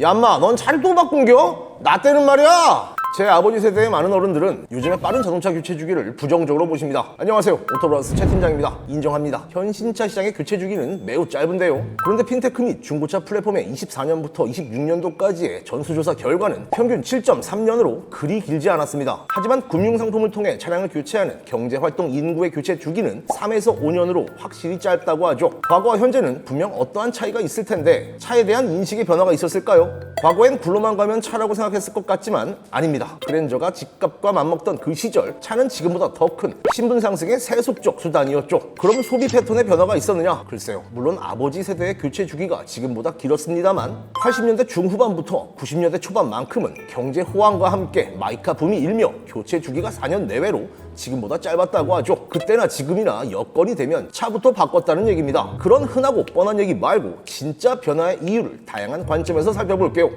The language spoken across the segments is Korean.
야 인마 넌 차를 또 바꾼겨? 나 때는 말이야. 제 아버지 세대의 많은 어른들은 요즘의 빠른 자동차 교체 주기를 부정적으로 보십니다. 안녕하세요, 오토브라더스 최 팀장입니다. 인정합니다. 현 신차 시장의 교체 주기는 매우 짧은데요. 그런데 핀테크 및 중고차 플랫폼의 24년부터 26년도까지의 전수조사 결과는 평균 7.3년으로 그리 길지 않았습니다. 하지만 금융상품을 통해 차량을 교체하는 경제활동 인구의 교체 주기는 3에서 5년으로 확실히 짧다고 하죠. 과거와 현재는 분명 어떠한 차이가 있을 텐데 차에 대한 인식의 변화가 있었을까요? 과거엔 굴러만 가면 차라고 생각했을 것 같지만 아닙니다. 그랜저가 집값과 맞먹던 그 시절, 차는 지금보다 더 큰 신분 상승의 세속적 수단이었죠. 그럼 소비 패턴의 변화가 있었느냐? 글쎄요. 물론 아버지 세대의 교체 주기가 지금보다 길었습니다만 80년대 중후반부터 90년대 초반만큼은 경제 호황과 함께 마이카 붐이 일며 교체 주기가 4년 내외로 지금보다 짧았다고 하죠. 그때나 지금이나 여건이 되면 차부터 바꿨다는 얘기입니다. 그런 흔하고 뻔한 얘기 말고 진짜 변화의 이유를 다양한 관점에서 살펴볼게요.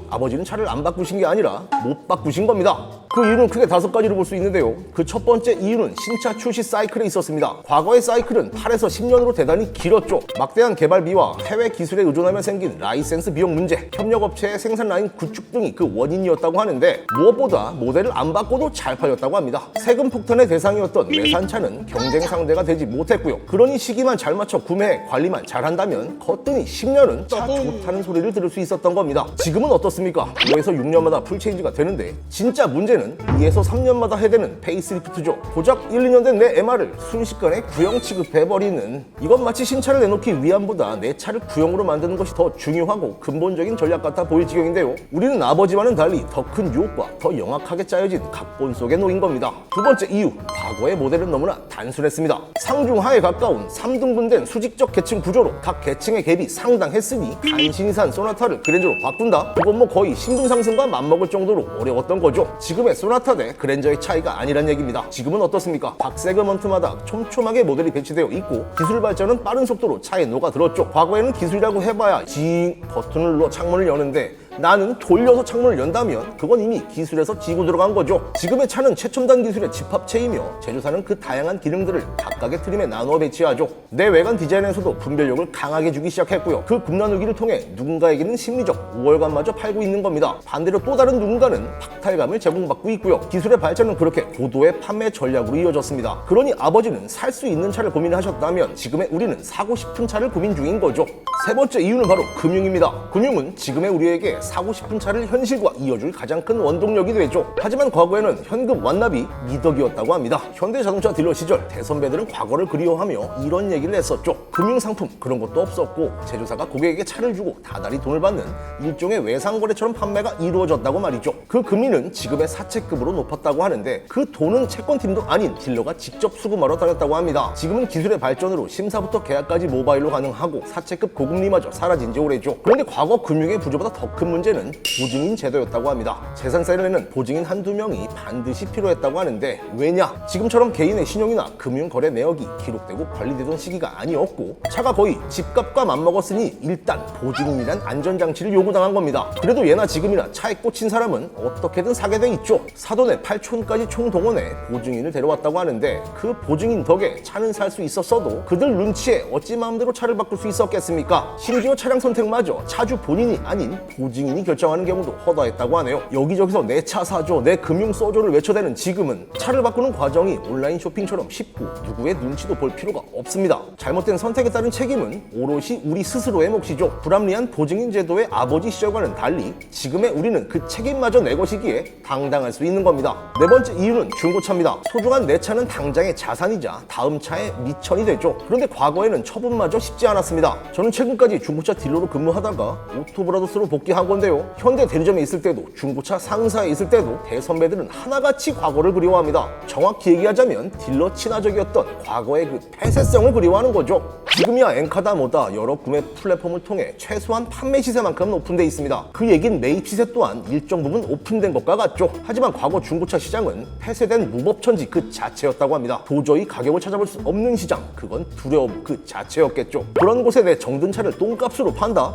아버지는 차를 안 바꾸신 게 아니라 못 바꾸신 겁니다. 그 이유는 크게 5가지로 볼 수 있는데요. 그 첫 번째 이유는 신차 출시 사이클에 있었습니다. 과거의 사이클은 8에서 10년으로 대단히 길었죠. 막대한 개발비와 해외 기술에 의존하며 생긴 라이센스 비용 문제, 협력업체의 생산 라인 구축 등이 그 원인이었다고 하는데 무엇보다 모델을 안 바꿔도 잘 팔렸다고 합니다. 세금 폭탄의 대상이었던 외산차는 경쟁 상대가 되지 못했고요. 그러니 시기만 잘 맞춰 구매, 관리만 잘한다면 거뜬히 10년은 차 좋다는 소리를 들을 수 있었던 겁니다. 지금은 어떻습니까? 5에서 6년마다 풀체인지가 되는데 진짜 문제는 2에서 3년마다 해대는 페이스리프트죠. 고작 1, 2년 된 내 MR을 순식간에 구형 취급해버리는, 이건 마치 신차를 내놓기 위함보다 내 차를 구형으로 만드는 것이 더 중요하고 근본적인 전략 같아 보일 지경인데요. 우리는 아버지와는 달리 더 큰 유혹과 더 영악하게 짜여진 각본 속에 놓인 겁니다. 두 번째 이유, 과거의 모델은 너무나 단순했습니다. 상중하에 가까운 3등분된 수직적 계층 구조로 각 계층의 갭이 상당했으니 간신히 산 소나타를 그랜저로 바꾼다? 그건 뭐 거의 신분 상승과 맞먹을 정도로 어려웠던 거죠. 지금의 소나타 대 그랜저의 차이가 아니란 얘기입니다. 지금은 어떻습니까? 각 세그먼트마다 촘촘하게 모델이 배치되어 있고 기술 발전은 빠른 속도로 차에 녹아들었죠. 과거에는 기술이라고 해봐야 징 버튼을 눌러 창문을 여는데 나는 돌려서 창문을 연다면 그건 이미 기술에서 지고 들어간 거죠. 지금의 차는 최첨단 기술의 집합체이며 제조사는 그 다양한 기능들을 각각의 트림에 나누어 배치하죠. 내 외관 디자인에서도 분별력을 강하게 주기 시작했고요. 그 급나누기를 통해 누군가에게는 심리적 우월감마저 팔고 있는 겁니다. 반대로 또 다른 누군가는 박탈감을 제공받고 있고요. 기술의 발전은 그렇게 고도의 판매 전략으로 이어졌습니다. 그러니 아버지는 살 수 있는 차를 고민하셨다면 지금의 우리는 사고 싶은 차를 고민 중인 거죠. 세 번째 이유는 바로 금융입니다. 금융은 지금의 우리에게 사고 싶은 차를 현실과 이어줄 가장 큰 원동력이 되죠. 하지만 과거에는 현금 완납이 미덕이었다고 합니다. 현대자동차 딜러 시절 대선배들은 과거를 그리워하며 이런 얘기를 했었죠. 금융상품 그런 것도 없었고 제조사가 고객에게 차를 주고 다달이 돈을 받는 일종의 외상거래처럼 판매가 이루어졌다고 말이죠. 그 금리는 지금의 사채급으로 높았다고 하는데 그 돈은 채권팀도 아닌 딜러가 직접 수금하러 다녔다고 합니다. 지금은 기술의 발전으로 심사부터 계약까지 모바일로 가능하고 사채급 고금리마저 사라진 지 오래죠. 그런데 과거 금융의 부조보다 더 큰 문제는 보증인 제도였다고 합니다. 재산세를 내는 보증인 한두 명이 반드시 필요했다고 하는데 왜냐? 지금처럼 개인의 신용이나 금융거래 내역이 기록되고 관리되던 시기가 아니었고 차가 거의 집값과 맞먹었으니 일단 보증인이란 안전장치를 요구당한 겁니다. 그래도 예나 지금이나 차에 꽂힌 사람은 어떻게든 사게 돼 있죠. 사돈의 8촌까지 총동원해 보증인을 데려왔다고 하는데 그 보증인 덕에 차는 살 수 있었어도 그들 눈치에 어찌 마음대로 차를 바꿀 수 있었겠습니까? 심지어 차량 선택마저 차주 본인이 아닌 보증인이 결정하는 경우도 허다했다고 하네요. 여기저기서 내 차 사줘, 내 금융 써줘를 외쳐대는 지금은 차를 바꾸는 과정이 온라인 쇼핑처럼 쉽고 누구의 눈치도 볼 필요가 없습니다. 잘못된 선택에 따른 책임은 오롯이 우리 스스로의 몫이죠. 불합리한 보증인 제도의 아버지 시절과는 달리 지금의 우리는 그 책임마저 내 것이기에 당당할 수 있는 겁니다. 네 번째 이유는 중고차입니다. 소중한 내 차는 당장의 자산이자 다음 차의 미천이 되죠. 그런데 과거에는 처분마저 쉽지 않았습니다. 저는 최근까지 중고차 딜러로 근무하다가 오토브라더스로 복귀한 건데요. 현대 대리점에 있을 때도 중고차 상사에 있을 때도 대선배들은 하나같이 과거를 그리워합니다. 정확히 얘기하자면 딜러 친화적이었던 과거의 그 폐쇄성을 그리워하는 거죠. 지금이야 엔카다 뭐다 여러 구매 플랫폼을 통해 최소한 판매 시세만큼 오픈돼 있습니다. 그 얘긴 매입 시세 또한 일정 부분 오픈된 것과 같죠. 하지만 과거 중고차 시장은 폐쇄된 무법천지 그 자체였다고 합니다. 도저히 가격을 찾아볼 수 없는 시장, 그건 두려움 그 자체였겠죠. 그런 곳에 내 정든 차를 똥값으로 판다?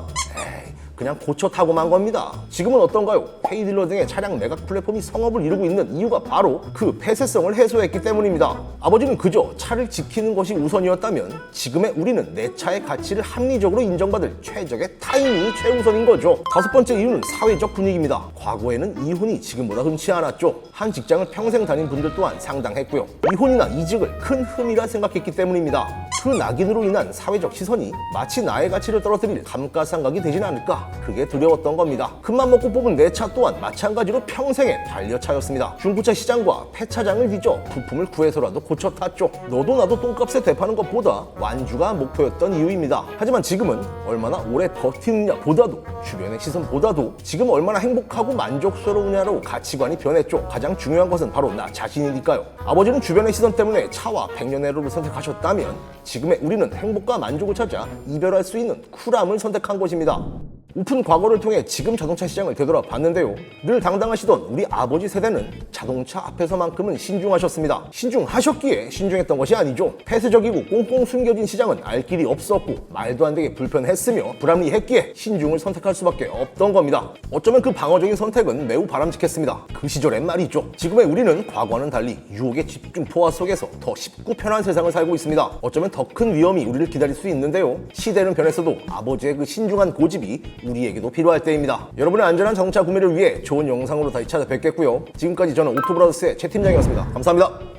그냥 고쳐 타고 만 겁니다. 지금은 어떤가요? 헤이딜러 등의 차량 매각 플랫폼이 성업을 이루고 있는 이유가 바로 그 폐쇄성을 해소했기 때문입니다. 아버지는 그저 차를 지키는 것이 우선이었다면 지금의 우리는 내 차의 가치를 합리적으로 인정받을 최적의 타이밍이 최우선인 거죠. 다섯 번째 이유는 사회적 분위기입니다. 과거에는 이혼이 지금보다 흔치 않았죠. 한 직장을 평생 다닌 분들 또한 상당했고요. 이혼이나 이직을 큰 흠이라 생각했기 때문입니다. 그 낙인으로 인한 사회적 시선이 마치 나의 가치를 떨어뜨릴 감가상각이 되진 않을까, 그게 두려웠던 겁니다. 큰맘 먹고 뽑은 내 차 또한 마찬가지로 평생의 반려차였습니다. 중고차 시장과 폐차장을 뒤져 부품을 구해서라도 고쳐 탔죠. 너도 나도 똥값에 대파는 것보다 완주가 목표였던 이유입니다. 하지만 지금은 얼마나 오래 버티느냐 보다도, 주변의 시선보다도 지금 얼마나 행복하고 만족스러우냐로 가치관이 변했죠. 가장 중요한 것은 바로 나 자신이니까요. 아버지는 주변의 시선 때문에 차와 백년해로를 선택하셨다면 지금의 우리는 행복과 만족을 찾아 이별할 수 있는 쿨함을 선택한 것입니다. 우픈 과거를 통해 지금 자동차 시장을 되돌아봤는데요. 늘 당당하시던 우리 아버지 세대는 자동차 앞에서만큼은 신중하셨습니다. 신중하셨기에 신중했던 것이 아니죠. 폐쇄적이고 꽁꽁 숨겨진 시장은 알 길이 없었고 말도 안 되게 불편했으며 불합리했기에 신중을 선택할 수밖에 없던 겁니다. 어쩌면 그 방어적인 선택은 매우 바람직했습니다. 그 시절엔 말이죠. 지금의 우리는 과거와는 달리 유혹의 집중 포화 속에서 더 쉽고 편한 세상을 살고 있습니다. 어쩌면 더 큰 위험이 우리를 기다릴 수 있는데요. 시대는 변했어도 아버지의 그 신중한 고집이 우리에게도 필요할 때입니다. 여러분의 안전한 자동차 구매를 위해 좋은 영상으로 다시 찾아뵙겠고요. 지금까지 저는 오토브라더스의 최 팀장이었습니다. 감사합니다.